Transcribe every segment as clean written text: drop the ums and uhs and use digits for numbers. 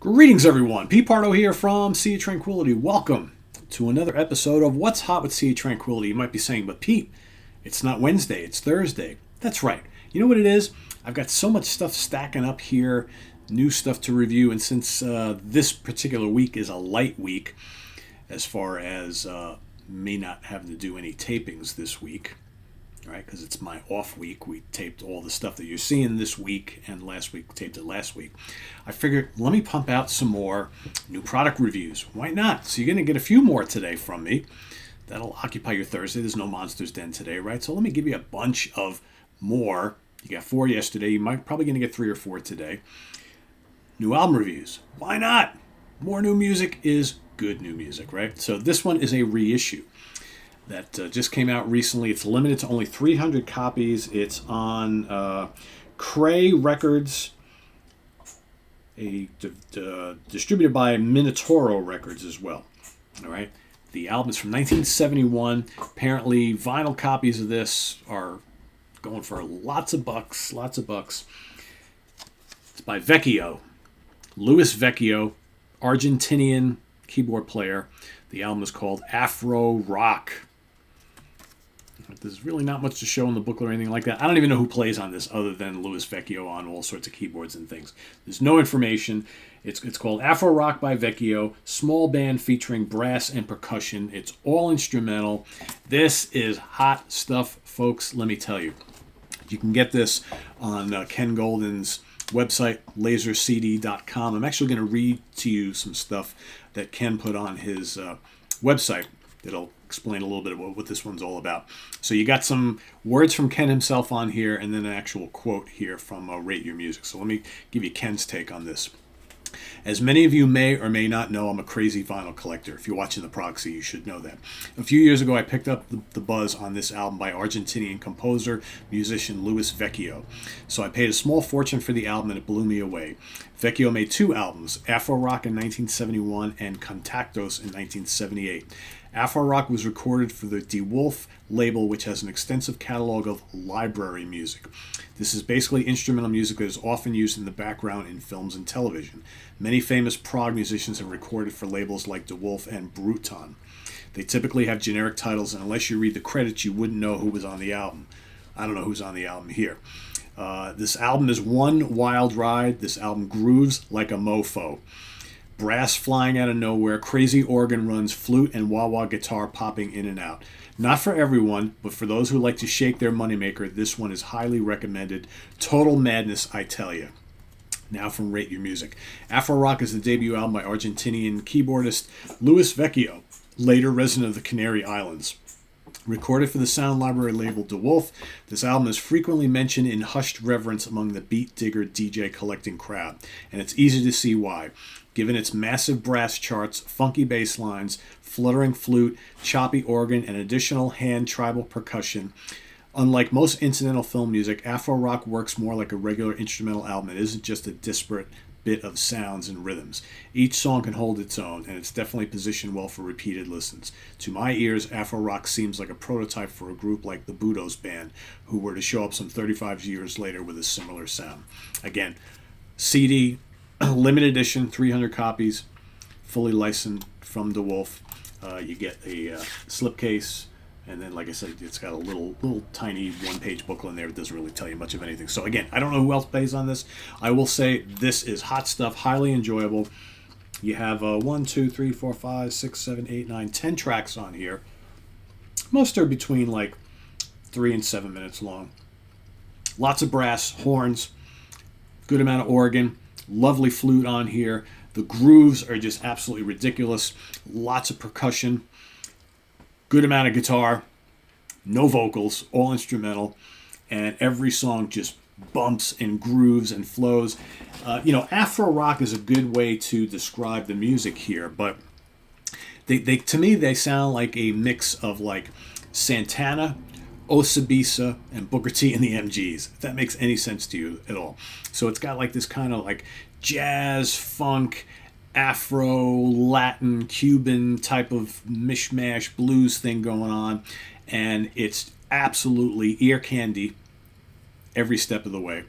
Greetings, everyone. Pete Pardo here from Sea of Tranquility. Welcome to another episode of What's Hot with Sea of Tranquility. You might be saying, but Pete, it's not Wednesday, it's Thursday. That's right. You know what it is? I've got so much stuff stacking up here, new stuff to review, and since this particular week is a light week, as far as me not having to do any tapings this week, right? Because it's my off week. We taped all the stuff that you're seeing this week, and last week taped it last week. I figured, let me pump out some more new product reviews. Why not? So you're going to get a few more today from me. That'll occupy your Thursday. There's no Monsters Den today, right? So let me give you a bunch of more. You got 4 yesterday. You might probably going to get 3 or 4 today. New album reviews. Why not? More new music is good new music, right? So this one is a reissue that just came out recently. It's limited to only 300 copies. It's on Cray Records, distributed by Minotauro Records as well. All right. The album is from 1971. Apparently, vinyl copies of this are going for lots of bucks. It's by Vecchio, Luis Vecchio, Argentinian keyboard player. The album is called Afro-Rock. There's really not much to show in the booklet or anything like that. I don't even know who plays on this other than Luis Vecchio on all sorts of keyboards and things. There's no information. It's called Afro-Rock by Vecchio, small band featuring brass and percussion. It's all instrumental. This is hot stuff, folks, let me tell you. You can get this on Ken Golden's website, lasercd.com. I'm actually going to read to you some stuff that Ken put on his website that'll explain a little bit about what this one's all about. So you got some words from Ken himself on here, and then an actual quote here from Rate Your Music. So let me give you Ken's take on this. As many of you may or may not know, I'm a crazy vinyl collector. If you're watching The Proxy, you should know that. A few years ago, I picked up the buzz on this album by Argentinian composer, musician Luis Vecchio. So I paid a small fortune for the album, and it blew me away. Vecchio made 2 albums, Afro-Rock in 1971 and Contactos in 1978. Afro-Rock was recorded for the DeWolf label, which has an extensive catalog of library music. This is basically instrumental music that is often used in the background in films and television. Many famous prog musicians have recorded for labels like DeWolf and Bruton. They typically have generic titles, and unless you read the credits, you wouldn't know who was on the album. I don't know who's on the album here. This album is one wild ride. This album grooves like a mofo. Brass flying out of nowhere, crazy organ runs, flute and wah-wah guitar popping in and out. Not for everyone, but for those who like to shake their moneymaker, this one is highly recommended. Total madness, I tell you. Now from Rate Your Music. Afro-Rock is the debut album by Argentinian keyboardist Luis Vecchio, later resident of the Canary Islands. Recorded for the sound library label DeWolf, this album is frequently mentioned in hushed reverence among the beat digger DJ collecting crowd, and it's easy to see why. Given its massive brass charts, funky bass lines, fluttering flute, choppy organ, and additional hand tribal percussion, unlike most incidental film music, Afro-Rock works more like a regular instrumental album. It isn't just a disparate bit of sounds and rhythms. Each song can hold its own, and it's definitely positioned well for repeated listens. To my ears, Afro-Rock seems like a prototype for a group like the Budos Band, who were to show up some 35 years later with a similar sound. Again, CD, limited edition, 300 copies, fully licensed from DeWolf. You get a slipcase, and then, like I said, it's got a little tiny one-page booklet in there. It doesn't really tell you much of anything. So again, I don't know who else plays on this. I will say this is hot stuff, highly enjoyable. You have 1, 2, 3, 4, 5, 6, 7, 8, 9, 10 tracks on here. Most are between like 3 and 7 minutes long. Lots of brass, horns, good amount of organ. Lovely flute on here. The grooves are just absolutely ridiculous. Lots of percussion. Good amount of guitar. No vocals. All instrumental. And every song just bumps and grooves and flows. Afro-Rock is a good way to describe the music here. But they to me, they sound like a mix of like Santana, Osabisa, and Booker T and the MGs, if that makes any sense to you at all. So it's got like this kind of like jazz, funk, Afro, Latin, Cuban type of mishmash blues thing going on, and it's absolutely ear candy every step of the way.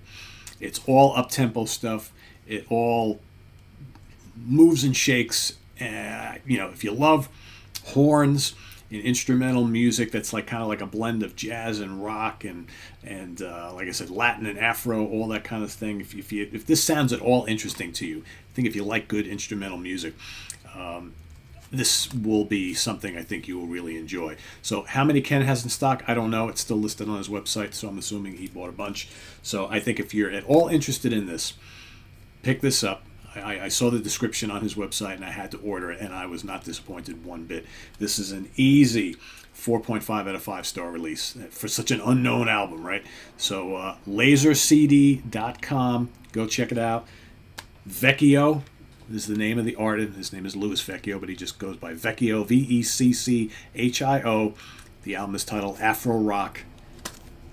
It's all up-tempo stuff. It all moves and shakes. If you love horns and instrumental music that's like kind of like a blend of jazz and rock and like I said, Latin and Afro, all that kind of thing. If this sounds at all interesting to you, I think if you like good instrumental music, this will be something I think you will really enjoy. So how many Ken has in stock, I don't know. It's still listed on his website, so I'm assuming he bought a bunch. So I think if you're at all interested in this, pick this up. I saw the description on his website and I had to order it, and I was not disappointed one bit. This is an easy 4.5 out of 5-star release for such an unknown album, right? So lasercd.com, go check it out. Vecchio is the name of the artist. His name is Luis Vecchio, but he just goes by Vecchio, Vecchio. The album is titled Afro-Rock.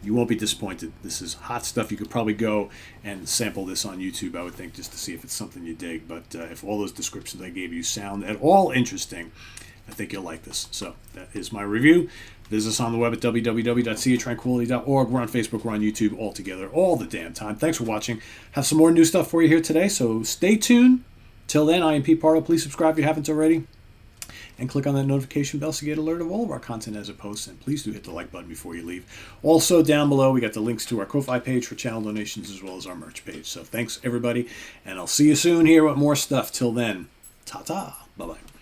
You won't be disappointed. This is hot stuff. You could probably go and sample this on YouTube, I would think, just to see if it's something you dig. But if all those descriptions I gave you sound at all interesting, I think you'll like this. So that is my review. Visit us on the web at www.seatranquility.org. We're on Facebook. We're on YouTube all together all the damn time. Thanks for watching. Have some more new stuff for you here today, so stay tuned. Till then, I am Pete Pardo. Please subscribe if you haven't already. And click on that notification bell so you get alert of all of our content as it posts. And please do hit the like button before you leave. Also, down below, we got the links to our Ko-Fi page for channel donations as well as our merch page. So thanks, everybody. And I'll see you soon here with more stuff. Till then, ta-ta. Bye-bye.